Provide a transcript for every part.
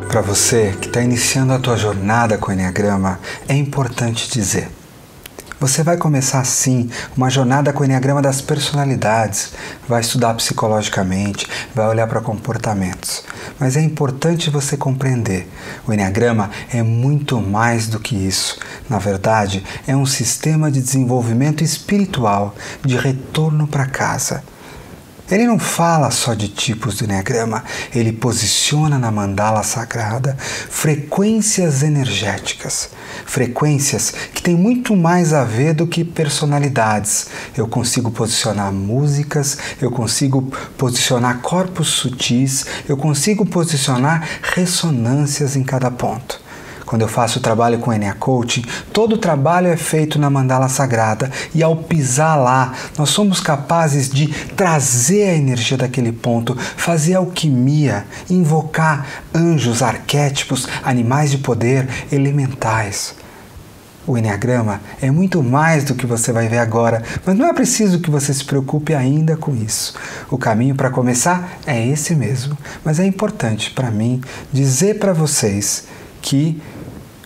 Para você que está iniciando a tua jornada com o Enneagrama, é importante dizer: você vai começar sim uma jornada com o Enneagrama das personalidades, vai estudar psicologicamente, vai olhar para comportamentos. Mas é importante você compreender, o Enneagrama é muito mais do que isso. Na verdade, é um sistema de desenvolvimento espiritual, de retorno para casa. Ele não fala só de tipos do Enneagrama, ele posiciona na mandala sagrada frequências energéticas, frequências que têm muito mais a ver do que personalidades. Eu consigo posicionar músicas, eu consigo posicionar corpos sutis, eu consigo posicionar ressonâncias em cada ponto. Quando eu faço o trabalho com Ennea Coaching, todo o trabalho é feito na mandala sagrada e ao pisar lá, nós somos capazes de trazer a energia daquele ponto, fazer alquimia, invocar anjos, arquétipos, animais de poder, elementais. O Enneagrama é muito mais do que você vai ver agora, mas não é preciso que você se preocupe ainda com isso. O caminho para começar é esse mesmo, mas é importante para mim dizer para vocês que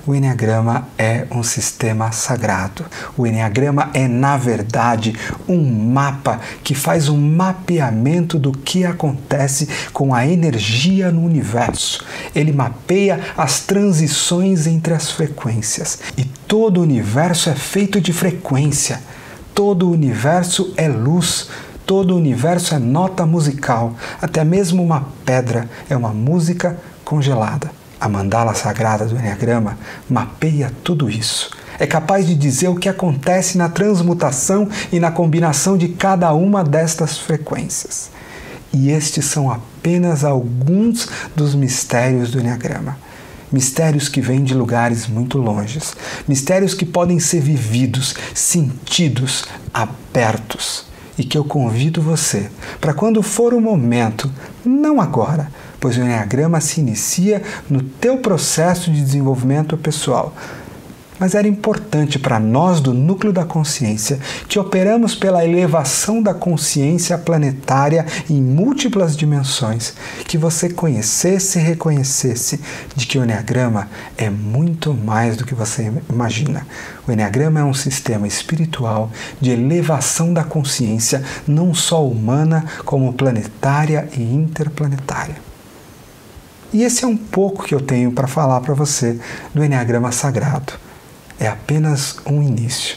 o Enneagrama é um sistema sagrado. O Enneagrama é, na verdade, um mapa que faz um mapeamento do que acontece com a energia no universo. Ele mapeia as transições entre as frequências. E todo o universo é feito de frequência. Todo o universo é luz. Todo o universo é nota musical. Até mesmo uma pedra é uma música congelada. A mandala sagrada do Enneagrama mapeia tudo isso. É capaz de dizer o que acontece na transmutação e na combinação de cada uma destas frequências. E estes são apenas alguns dos mistérios do Enneagrama. Mistérios que vêm de lugares muito longes. Mistérios que podem ser vividos, sentidos, abertos. E que eu convido você, para quando for o momento, não agora, pois o Enneagrama se inicia no teu processo de desenvolvimento pessoal. Mas era importante para nós do núcleo da consciência, que operamos pela elevação da consciência planetária em múltiplas dimensões, que você conhecesse e reconhecesse de que o Enneagrama é muito mais do que você imagina. O Enneagrama é um sistema espiritual de elevação da consciência, não só humana, como planetária e interplanetária. E esse é um pouco que eu tenho para falar para você do Enneagrama Sagrado. É apenas um início.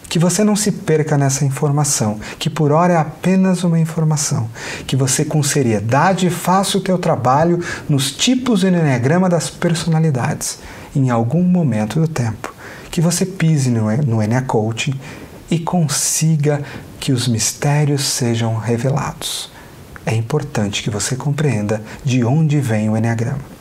Que você não se perca nessa informação, que por hora é apenas uma informação. Que você com seriedade faça o teu trabalho nos tipos do Enneagrama das personalidades, em algum momento do tempo. Que você pise no Ennea Coaching e consiga que os mistérios sejam revelados. É importante que você compreenda de onde vem o Enneagrama.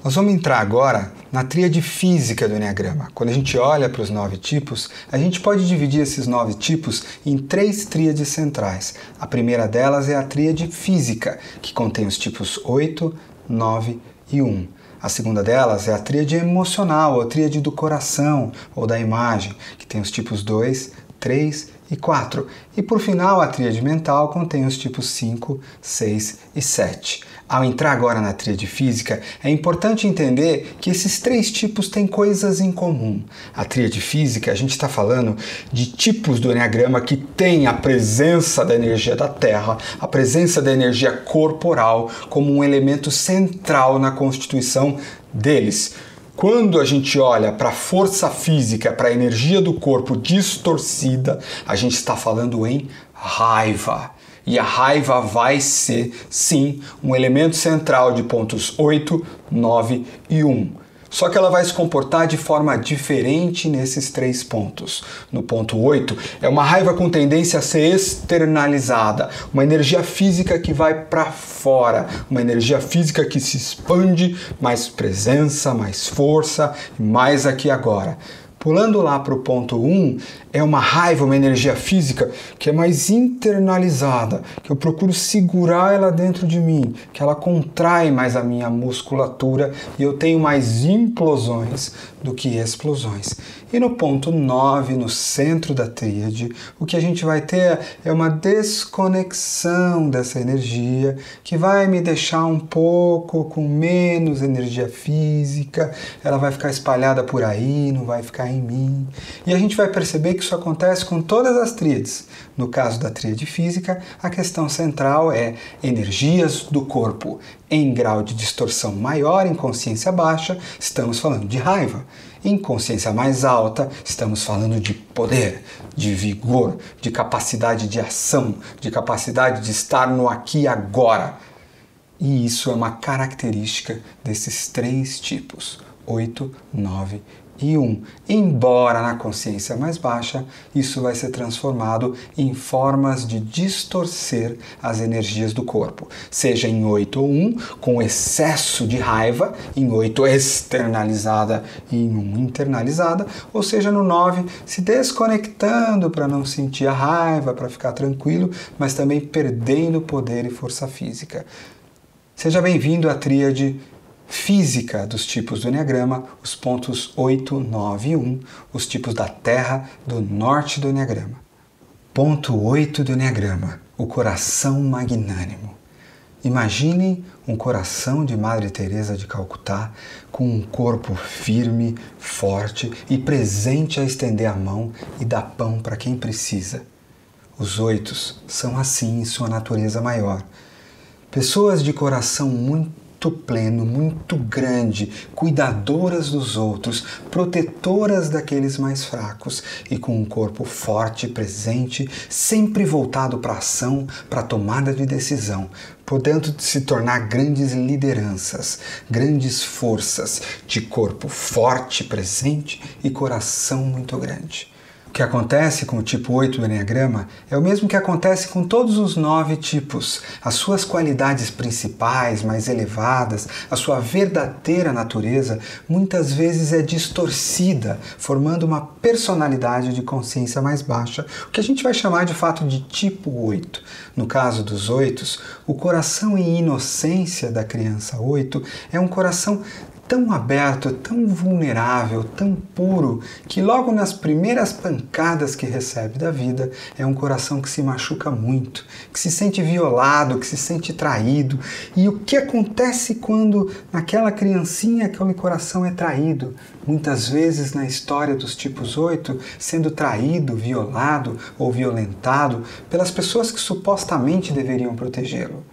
Nós vamos entrar agora na tríade física do Enneagrama. Quando a gente olha para os 9 tipos, a gente pode dividir esses 9 tipos em 3 tríades centrais. A primeira delas é a tríade física, que contém os tipos 8, 9 e 1. A segunda delas é a tríade emocional, ou a tríade do coração, ou da imagem, que tem os tipos 2, 3 e 4. E por final, a tríade mental contém os tipos 5, 6 e 7. Ao entrar agora na tríade física, é importante entender que esses 3 tipos têm coisas em comum. A tríade física, a gente está falando de tipos do Enneagrama que têm a presença da energia da Terra, a presença da energia corporal como um elemento central na constituição deles. Quando a gente olha para a força física, para a energia do corpo distorcida, a gente está falando em raiva. E a raiva vai ser, sim, um elemento central de pontos 8, 9 e 1. Só que ela vai se comportar de forma diferente nesses 3 pontos. No ponto 8, é uma raiva com tendência a ser externalizada, uma energia física que vai para fora, uma energia física que se expande, mais presença, mais força, mais aqui e agora. Pulando lá para o ponto 1, é uma raiva, uma energia física que é mais internalizada, que eu procuro segurar ela dentro de mim, que ela contrai mais a minha musculatura e eu tenho mais implosões do que explosões. E no ponto 9, no centro da tríade, o que a gente vai ter é uma desconexão dessa energia que vai me deixar um pouco com menos energia física, ela vai ficar espalhada por aí, não vai ficar em mim. E a gente vai perceber que isso acontece com todas as tríades. No caso da tríade física, a questão central é energias do corpo. Em grau de distorção maior, em consciência baixa, estamos falando de raiva. Em consciência mais alta, estamos falando de poder, de vigor, de capacidade de ação, de capacidade de estar no aqui e agora. E isso é uma característica desses 3 tipos, 8, 9 e 1. Embora na consciência mais baixa, isso vai ser transformado em formas de distorcer as energias do corpo. Seja em 8 ou 1, com excesso de raiva, em 8 externalizada e em 1 internalizada, ou seja no 9, se desconectando para não sentir a raiva, para ficar tranquilo, mas também perdendo poder e força física. Seja bem-vindo à tríade física dos tipos do Enneagrama, os pontos 8, 9 e 1, os tipos da Terra do norte do Enneagrama. Ponto 8 do Enneagrama, o coração magnânimo. Imagine um coração de Madre Teresa de Calcutá com um corpo firme, forte e presente a estender a mão e dar pão para quem precisa. Os 8 são assim em sua natureza maior. Pessoas de coração muito pleno, muito grande, cuidadoras dos outros, protetoras daqueles mais fracos e com um corpo forte, presente, sempre voltado para a ação, para a tomada de decisão, podendo se tornar grandes lideranças, grandes forças de corpo forte, presente e coração muito grande. O que acontece com o tipo 8 do Enneagrama é o mesmo que acontece com todos os 9 tipos. As suas qualidades principais, mais elevadas, a sua verdadeira natureza, muitas vezes é distorcida, formando uma personalidade de consciência mais baixa, o que a gente vai chamar de fato de tipo 8. No caso dos 8, o coração em inocência da criança 8 é um coração tão aberto, tão vulnerável, tão puro, que logo nas primeiras pancadas que recebe da vida, é um coração que se machuca muito, que se sente violado, que se sente traído. E o que acontece quando naquela criancinha aquele coração é traído? Muitas vezes na história dos tipos 8, sendo traído, violado ou violentado pelas pessoas que supostamente deveriam protegê-lo.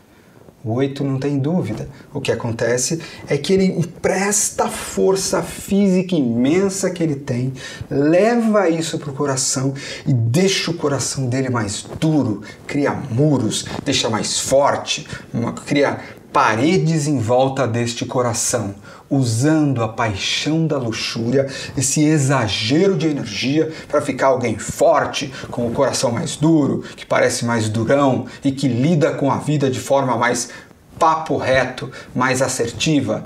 O 8 não tem dúvida. O que acontece é que ele empresta a força física imensa que ele tem, leva isso para o coração e deixa o coração dele mais duro, cria muros, deixa mais forte, cria paredes em volta deste coração, usando a paixão da luxúria, esse exagero de energia para ficar alguém forte, com o coração mais duro, que parece mais durão e que lida com a vida de forma mais papo reto, mais assertiva,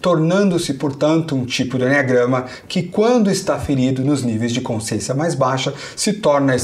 tornando-se, portanto, um tipo de Enneagrama que, quando está ferido nos níveis de consciência mais baixa, se torna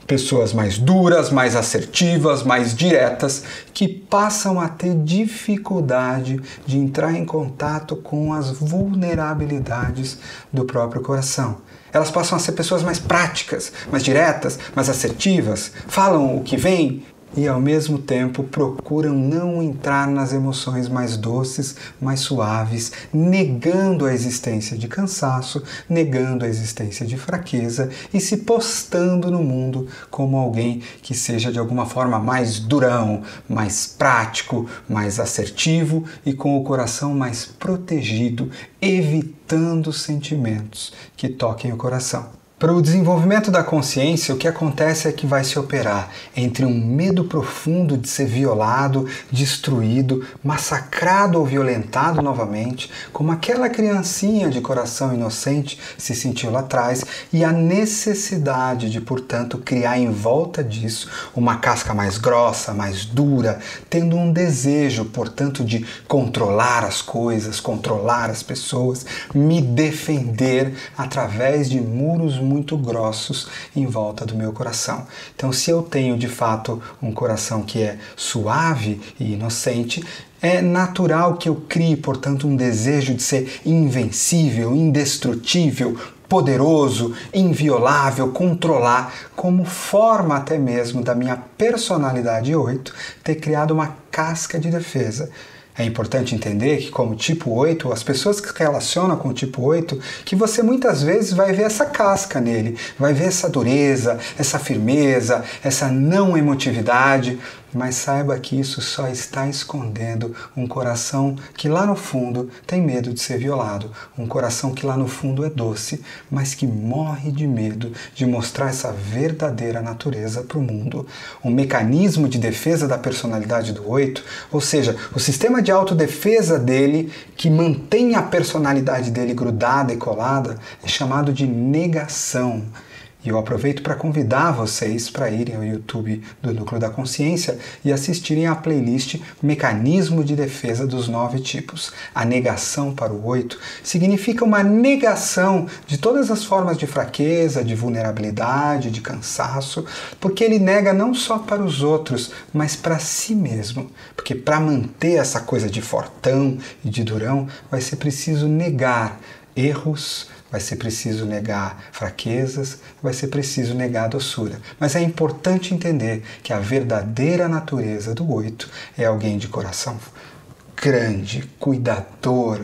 pessoas mais duras, mais assertivas, mais diretas, que passam a ter dificuldade de entrar em contato com as vulnerabilidades do próprio coração. Elas passam a ser pessoas mais práticas, mais diretas, mais assertivas, falam o que vem e, ao mesmo tempo, procuram não entrar nas emoções mais doces, mais suaves, negando a existência de cansaço, negando a existência de fraqueza e se postando no mundo como alguém que seja de alguma forma mais durão, mais prático, mais assertivo e com o coração mais protegido, evitando sentimentos que toquem o coração. Para o desenvolvimento da consciência, o que acontece é que vai se operar entre um medo profundo de ser violado, destruído, massacrado ou violentado novamente, como aquela criancinha de coração inocente se sentiu lá atrás, e a necessidade de, portanto, criar em volta disso uma casca mais grossa, mais dura, tendo um desejo, portanto, de controlar as coisas, controlar as pessoas, me defender através de muros muito grossos em volta do meu coração. Então, se eu tenho de fato um coração que é suave e inocente, é natural que eu crie, portanto, um desejo de ser invencível, indestrutível, poderoso, inviolável, controlar, como forma até mesmo da minha personalidade 8 ter criado uma casca de defesa. É importante entender que, como tipo 8, as pessoas que se relacionam com o tipo 8, que você muitas vezes vai ver essa casca nele, vai ver essa dureza, essa firmeza, essa não emotividade, mas saiba que isso só está escondendo um coração que lá no fundo tem medo de ser violado, um coração que lá no fundo é doce, mas que morre de medo de mostrar essa verdadeira natureza para o mundo. Um mecanismo de defesa da personalidade do 8, ou seja, o sistema de autodefesa dele, que mantém a personalidade dele grudada e colada, é chamado de negação. E eu aproveito para convidar vocês para irem ao YouTube do Núcleo da Consciência e assistirem à playlist Mecanismo de Defesa dos 9 Tipos. A negação para o 8 significa uma negação de todas as formas de fraqueza, de vulnerabilidade, de cansaço, porque ele nega não só para os outros, mas para si mesmo. Porque para manter essa coisa de fortão e de durão, vai ser preciso negar erros, vai ser preciso negar fraquezas, vai ser preciso negar a doçura. Mas é importante entender que a verdadeira natureza do 8 é alguém de coração grande, cuidador,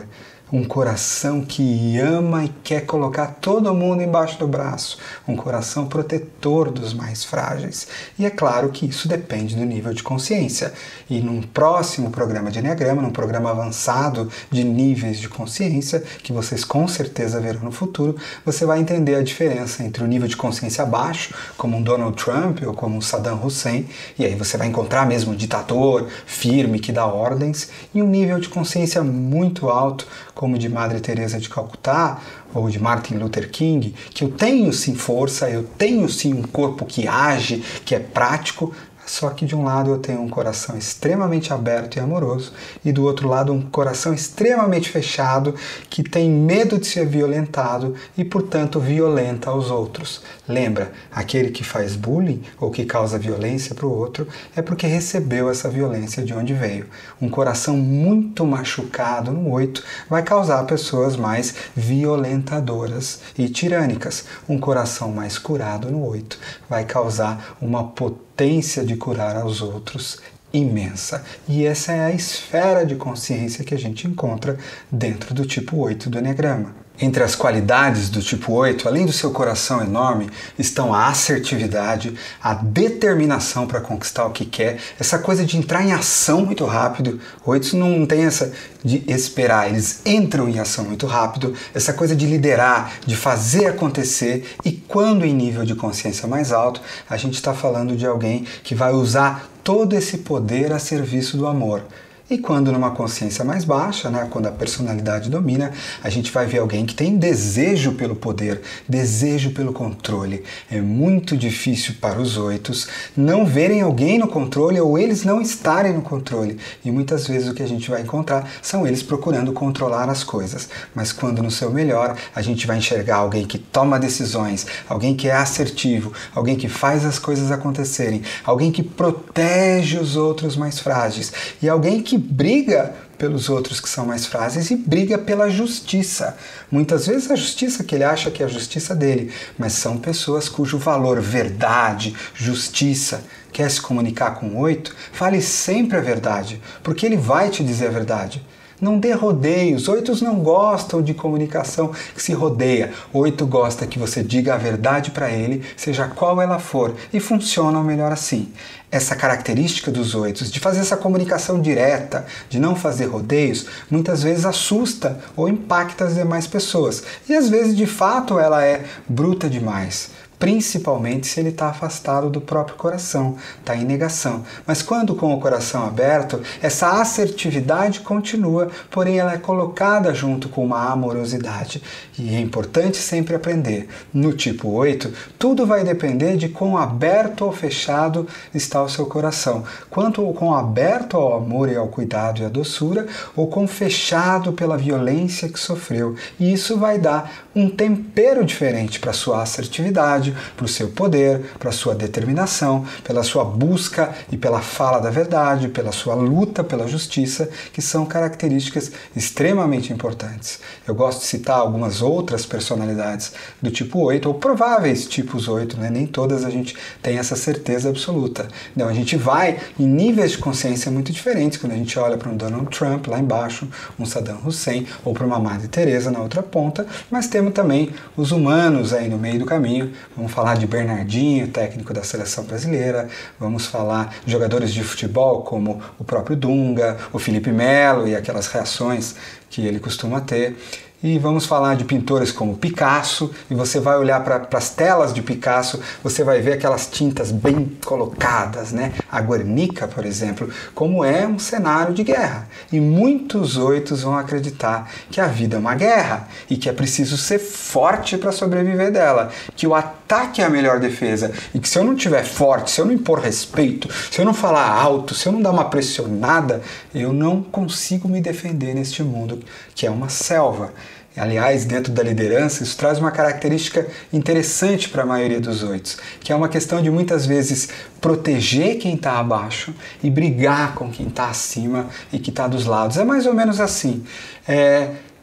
um coração que ama e quer colocar todo mundo embaixo do braço, um coração protetor dos mais frágeis. E é claro que isso depende do nível de consciência. E num próximo programa de Enneagrama, num programa avançado de níveis de consciência, que vocês com certeza verão no futuro, você vai entender a diferença entre o nível de consciência baixo, como um Donald Trump ou como um Saddam Hussein, e aí você vai encontrar mesmo um ditador firme que dá ordens, e um nível de consciência muito alto, como de Madre Teresa de Calcutá ou de Martin Luther King, que eu tenho sim força, eu tenho sim um corpo que age, que é prático, só que de um lado eu tenho um coração extremamente aberto e amoroso e do outro lado um coração extremamente fechado que tem medo de ser violentado e, portanto, violenta aos outros. Lembra, aquele que faz bullying ou que causa violência para o outro é porque recebeu essa violência de onde veio. Um coração muito machucado no 8 vai causar pessoas mais violentadoras e tirânicas. Um coração mais curado no 8 vai causar uma potência de curar aos outros imensa. E essa é a esfera de consciência que a gente encontra dentro do tipo 8 do Enneagrama. Entre as qualidades do tipo 8, além do seu coração enorme, estão a assertividade, a determinação para conquistar o que quer, essa coisa de entrar em ação muito rápido. 8 não tem essa de esperar, eles entram em ação muito rápido, essa coisa de liderar, de fazer acontecer, e quando em nível de consciência mais alto, a gente está falando de alguém que vai usar todo esse poder a serviço do amor. E quando numa consciência mais baixa, quando a personalidade domina, a gente vai ver alguém que tem desejo pelo poder, desejo pelo controle. É muito difícil para os 8 não verem alguém no controle ou eles não estarem no controle. E muitas vezes o que a gente vai encontrar são eles procurando controlar as coisas. Mas quando no seu melhor, a gente vai enxergar alguém que toma decisões, alguém que é assertivo, alguém que faz as coisas acontecerem, alguém que protege os outros mais frágeis e alguém que briga pelos outros que são mais frágeis e briga pela justiça. Muitas vezes a justiça que ele acha que é a justiça dele, mas são pessoas cujo valor, verdade, justiça. Quer se comunicar com o 8? Fale sempre a verdade, porque ele vai te dizer a verdade. Não dê rodeios. 8 não gostam de comunicação que se rodeia. 8 gosta que você diga a verdade para ele, seja qual ela for, e funcionam melhor assim. Essa característica dos 8 de fazer essa comunicação direta, de não fazer rodeios, muitas vezes assusta ou impacta as demais pessoas. E às vezes, de fato, ela é bruta demais. Principalmente se ele está afastado do próprio coração, está em negação. Mas quando com o coração aberto, essa assertividade continua, porém ela é colocada junto com uma amorosidade. E é importante sempre aprender. No tipo 8, tudo vai depender de quão aberto ou fechado está o seu coração. Quanto quão aberto ao amor e ao cuidado e à doçura, ou quão fechado pela violência que sofreu. E isso vai dar um tempero diferente para a sua assertividade, para o seu poder, para a sua determinação, pela sua busca e pela fala da verdade, pela sua luta pela justiça, que são características extremamente importantes. Eu gosto de citar algumas outras personalidades do tipo 8, ou prováveis tipos 8, né? Nem todas a gente tem essa certeza absoluta. Então a gente vai em níveis de consciência muito diferentes quando a gente olha para um Donald Trump lá embaixo, um Saddam Hussein, ou para uma Madre Teresa na outra ponta, mas temos também os humanos aí no meio do caminho. Vamos falar de Bernardinho, técnico da seleção brasileira, vamos falar de jogadores de futebol como o próprio Dunga, o Felipe Melo e aquelas reações que ele costuma ter. E vamos falar de pintores como Picasso, e você vai olhar para as telas de Picasso, você vai ver aquelas tintas bem colocadas, né? A Guernica, por exemplo, como é um cenário de guerra. E muitos 8 vão acreditar que a vida é uma guerra e que é preciso ser forte para sobreviver dela, que o ataque é a melhor defesa e que se eu não estiver forte, se eu não impor respeito, se eu não falar alto, se eu não dar uma pressionada, eu não consigo me defender neste mundo que é uma selva. Aliás, dentro da liderança, isso traz uma característica interessante para a maioria dos 8, que é uma questão de muitas vezes proteger quem está abaixo e brigar com quem está acima e que está dos lados. É mais ou menos assim.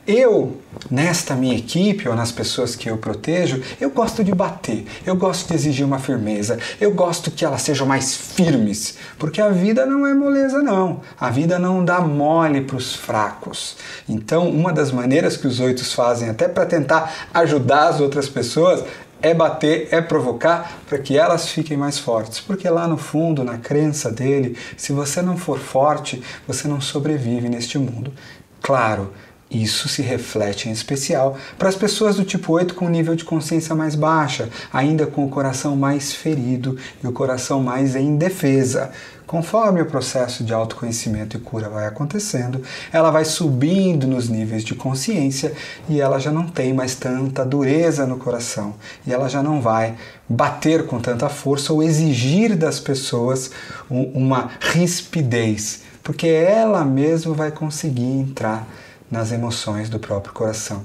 Eu, nesta minha equipe ou nas pessoas que eu protejo, eu gosto de bater, eu gosto de exigir uma firmeza, eu gosto que elas sejam mais firmes, porque a vida não é moleza não, a vida não dá mole para os fracos. Então, uma das maneiras que os 8 fazem até para tentar ajudar as outras pessoas é bater, é provocar para que elas fiquem mais fortes, porque lá no fundo, na crença dele, se você não for forte, você não sobrevive neste mundo. Claro, isso se reflete em especial para as pessoas do tipo 8 com nível de consciência mais baixa, ainda com o coração mais ferido e o coração mais em defesa. Conforme o processo de autoconhecimento e cura vai acontecendo, ela vai subindo nos níveis de consciência e ela já não tem mais tanta dureza no coração. E ela já não vai bater com tanta força ou exigir das pessoas uma rispidez, porque ela mesma vai conseguir entrar nas emoções do próprio coração.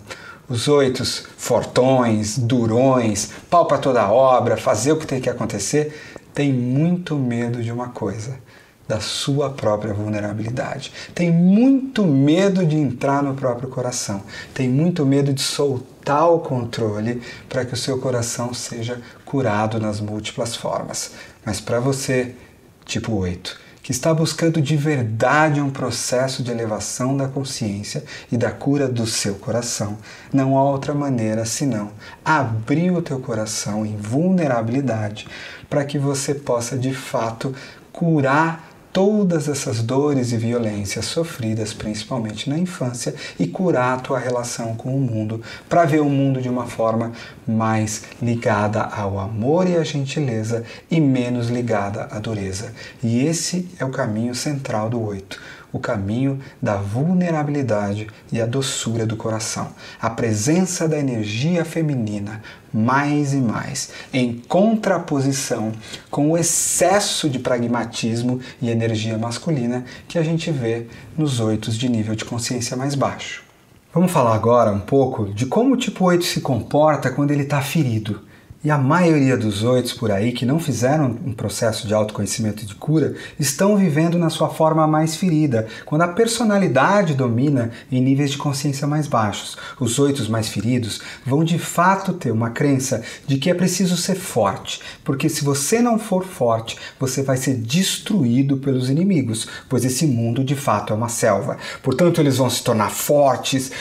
Os 8 fortões, durões, pau para toda a obra, fazer o que tem que acontecer, tem muito medo de uma coisa, da sua própria vulnerabilidade. Tem muito medo de entrar no próprio coração. Tem muito medo de soltar o controle para que o seu coração seja curado nas múltiplas formas. Mas para você, tipo 8, que está buscando de verdade um processo de elevação da consciência e da cura do seu coração, não há outra maneira senão abrir o teu coração em vulnerabilidade para que você possa de fato curar todas essas dores e violências sofridas principalmente na infância e curar a tua relação com o mundo, para ver o mundo de uma forma mais ligada ao amor e à gentileza e menos ligada à dureza. E esse é o caminho central do 8. O caminho da vulnerabilidade e a doçura do coração. A presença da energia feminina, mais e mais, em contraposição com o excesso de pragmatismo e energia masculina que a gente vê nos 8 de nível de consciência mais baixo. Vamos falar agora um pouco de como o tipo 8 se comporta quando ele está ferido. E a maioria dos 8 por aí que não fizeram um processo de autoconhecimento e de cura estão vivendo na sua forma mais ferida, quando a personalidade domina em níveis de consciência mais baixos. Os 8 mais feridos vão de fato ter uma crença de que é preciso ser forte, porque se você não for forte, você vai ser destruído pelos inimigos, pois esse mundo de fato é uma selva. Portanto, eles vão se tornar fortes,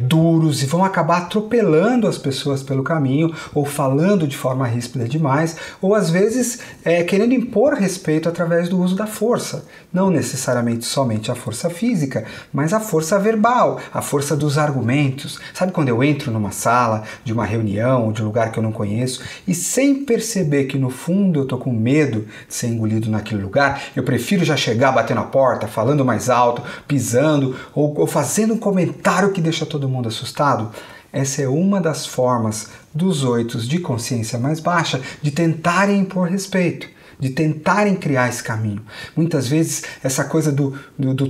duros e vão acabar atropelando as pessoas pelo caminho ou falando de forma ríspida demais, ou às vezes querendo impor respeito através do uso da força. Não necessariamente somente a força física, mas a força verbal, a força dos argumentos. Sabe quando eu entro numa sala de uma reunião ou de um lugar que eu não conheço e sem perceber que no fundo eu tô com medo de ser engolido naquele lugar, eu prefiro já chegar batendo a porta, falando mais alto, pisando ou fazendo um comentário que deixa todo mundo assustado? Essa é uma das formas dos 8 de consciência mais baixa de tentarem impor respeito, de tentarem criar esse caminho. Muitas vezes essa coisa do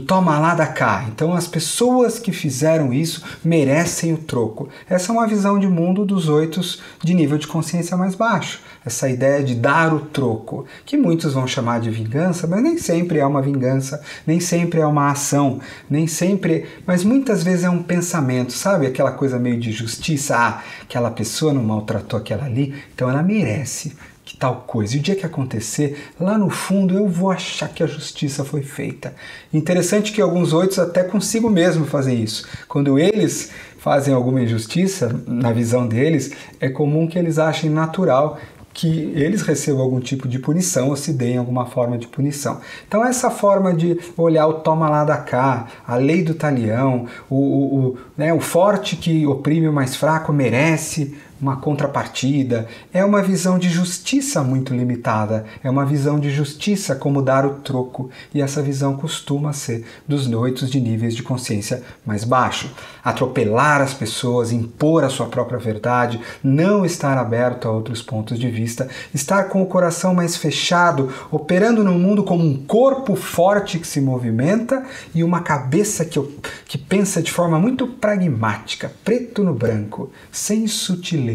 toma lá da cá. Então as pessoas que fizeram isso merecem o troco. Essa é uma visão de mundo dos 8 de nível de consciência mais baixo. Essa ideia de dar o troco, que muitos vão chamar de vingança, mas nem sempre é uma vingança, nem sempre é uma ação, nem sempre, mas muitas vezes é um pensamento, sabe? Aquela coisa meio de justiça, aquela pessoa não maltratou aquela ali, então ela merece que tal coisa. E o dia que acontecer, lá no fundo eu vou achar que a justiça foi feita. Interessante que alguns 8 até consigo mesmo fazem isso. Quando eles fazem alguma injustiça, na visão deles, é comum que eles achem natural que eles recebam algum tipo de punição ou se deem alguma forma de punição. Então essa forma de olhar o toma lá da cá, a lei do talião, o forte que oprime o mais fraco merece uma contrapartida, é uma visão de justiça muito limitada, é uma visão de justiça como dar o troco, e essa visão costuma ser dos 8 de níveis de consciência mais baixo. Atropelar as pessoas, impor a sua própria verdade, não estar aberto a outros pontos de vista, estar com o coração mais fechado, operando no mundo como um corpo forte que se movimenta e uma cabeça que pensa de forma muito pragmática, preto no branco, sem sutileza.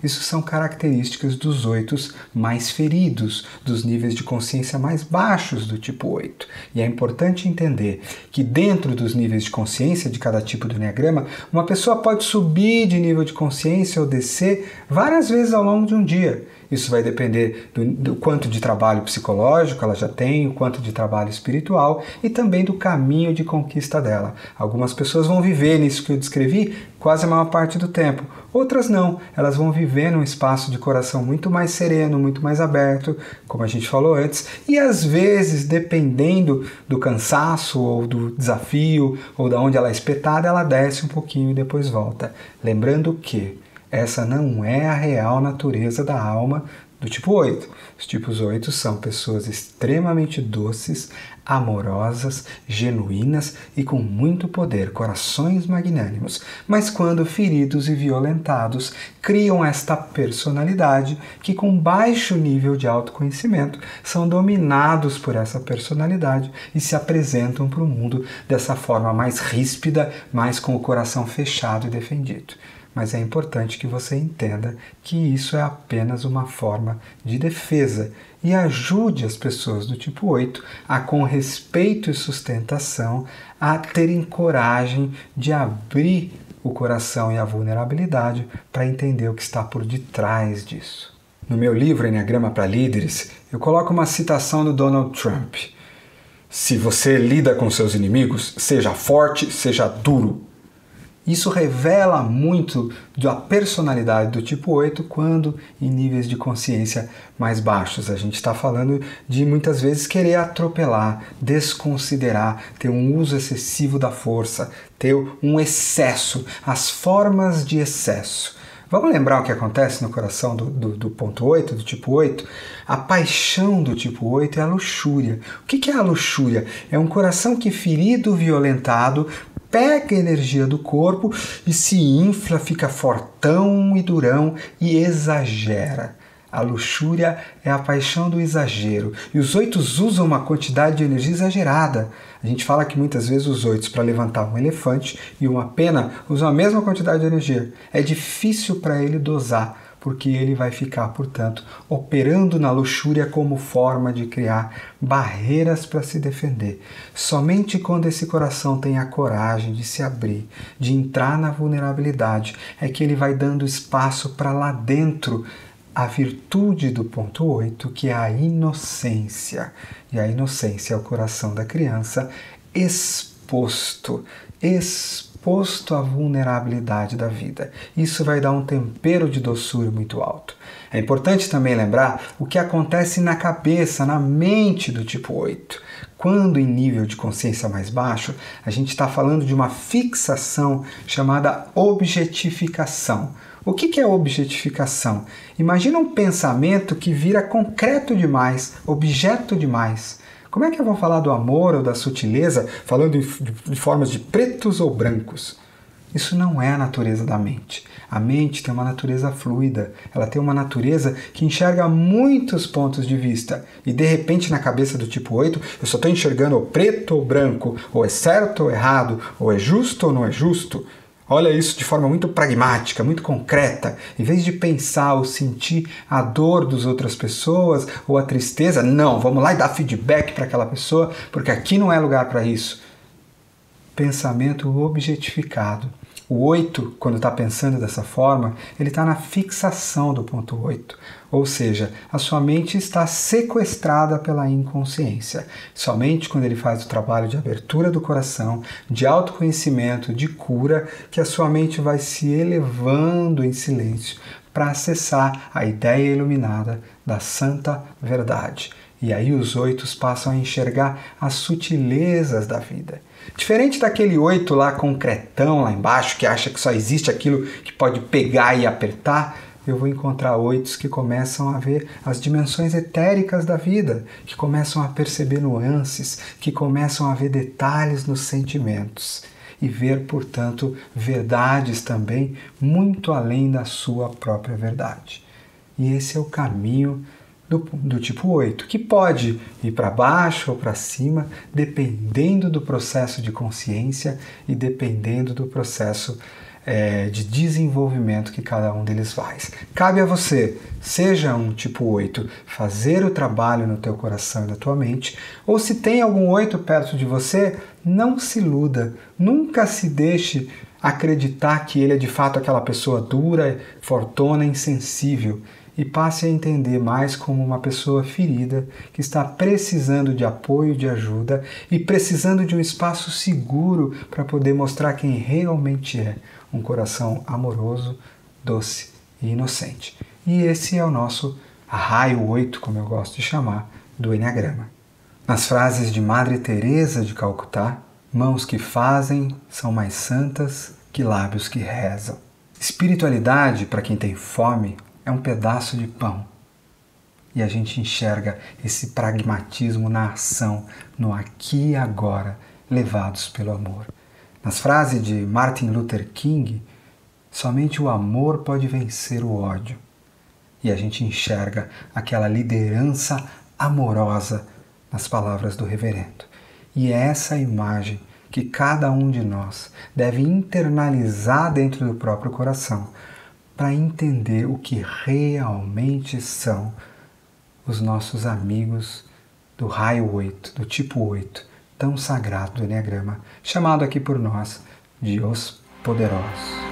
Isso são características dos 8 mais feridos, dos níveis de consciência mais baixos do tipo 8. E é importante entender que dentro dos níveis de consciência de cada tipo do Enneagrama, uma pessoa pode subir de nível de consciência ou descer várias vezes ao longo de um dia. Isso vai depender do quanto de trabalho psicológico ela já tem, o quanto de trabalho espiritual e também do caminho de conquista dela. Algumas pessoas vão viver nisso que eu descrevi quase a maior parte do tempo. Outras não, elas vão viver num espaço de coração muito mais sereno, muito mais aberto, como a gente falou antes, e às vezes, dependendo do cansaço ou do desafio ou de onde ela é espetada, ela desce um pouquinho e depois volta. Lembrando que essa não é a real natureza da alma do tipo 8. Os tipos 8 são pessoas extremamente doces, amorosas, genuínas e com muito poder, corações magnânimos, mas quando feridos e violentados, criam esta personalidade que, com baixo nível de autoconhecimento, são dominados por essa personalidade e se apresentam para o mundo dessa forma mais ríspida, mais com o coração fechado e defendido. Mas é importante que você entenda que isso é apenas uma forma de defesa e ajude as pessoas do tipo 8 a, com respeito e sustentação, a terem coragem de abrir o coração e a vulnerabilidade para entender o que está por detrás disso. No meu livro Enneagrama para Líderes, eu coloco uma citação do Donald Trump. Se você lida com seus inimigos, seja forte, seja duro. Isso revela muito da personalidade do tipo 8 quando em níveis de consciência mais baixos. A gente está falando de muitas vezes querer atropelar, desconsiderar, ter um uso excessivo da força, ter um excesso, as formas de excesso. Vamos lembrar o que acontece no coração do ponto 8, do tipo 8? A paixão do tipo 8 é a luxúria. O que é a luxúria? É um coração que, ferido, violentado, pega a energia do corpo e se infla, fica fortão e durão e exagera. A luxúria é a paixão do exagero. E os 8 usam uma quantidade de energia exagerada. A gente fala que muitas vezes os 8 para levantar um elefante e uma pena usam a mesma quantidade de energia. É difícil para ele dosar, porque ele vai ficar, portanto, operando na luxúria como forma de criar barreiras para se defender. Somente quando esse coração tem a coragem de se abrir, de entrar na vulnerabilidade, é que ele vai dando espaço para lá dentro a virtude do ponto 8, que é a inocência. E a inocência é o coração da criança exposto à vulnerabilidade da vida. Isso vai dar um tempero de doçura muito alto. É importante também lembrar o que acontece na cabeça, na mente do tipo 8. Quando em nível de consciência mais baixo, a gente está falando de uma fixação chamada objetificação. O que é objetificação? Imagina um pensamento que vira concreto demais, objeto demais. Como é que eu vou falar do amor ou da sutileza falando de formas de pretos ou brancos? Isso não é a natureza da mente. A mente tem uma natureza fluida, ela tem uma natureza que enxerga muitos pontos de vista. E de repente na cabeça do tipo 8, eu só estou enxergando o preto ou branco, ou é certo ou errado, ou é justo ou não é justo. Olha isso de forma muito pragmática, muito concreta. Em vez de pensar ou sentir a dor das outras pessoas ou a tristeza, não, vamos lá e dar feedback para aquela pessoa, porque aqui não é lugar para isso. Pensamento objetificado. O 8, quando está pensando dessa forma, ele está na fixação do ponto 8. Ou seja, a sua mente está sequestrada pela inconsciência. Somente quando ele faz o trabalho de abertura do coração, de autoconhecimento, de cura, que a sua mente vai se elevando em silêncio para acessar a ideia iluminada da santa verdade. E aí os 8 passam a enxergar as sutilezas da vida. Diferente daquele 8 lá concretão lá embaixo, que acha que só existe aquilo que pode pegar e apertar, eu vou encontrar 8 que começam a ver as dimensões etéricas da vida, que começam a perceber nuances, que começam a ver detalhes nos sentimentos e ver, portanto, verdades também muito além da sua própria verdade. E esse é o caminho do tipo 8, que pode ir para baixo ou para cima, dependendo do processo de consciência e dependendo do processo de desenvolvimento que cada um deles faz. Cabe a você, seja um tipo 8, fazer o trabalho no teu coração e na tua mente, ou se tem algum 8 perto de você, não se iluda, nunca se deixe acreditar que ele é de fato aquela pessoa dura, fortuna, insensível, e passe a entender mais como uma pessoa ferida que está precisando de apoio, de ajuda e precisando de um espaço seguro para poder mostrar quem realmente é, um coração amoroso, doce e inocente. E esse é o nosso raio 8, como eu gosto de chamar, do Eneagrama. Nas frases de Madre Teresa de Calcutá, mãos que fazem são mais santas que lábios que rezam. Espiritualidade, para quem tem fome, é um pedaço de pão. E a gente enxerga esse pragmatismo na ação, no aqui e agora, levados pelo amor. Nas frases de Martin Luther King, somente o amor pode vencer o ódio. E a gente enxerga aquela liderança amorosa nas palavras do reverendo. E é essa imagem que cada um de nós deve internalizar dentro do próprio coração, para entender o que realmente são os nossos amigos do raio 8, do tipo 8, tão sagrado do Eneagrama, chamado aqui por nós de Os Poderosos.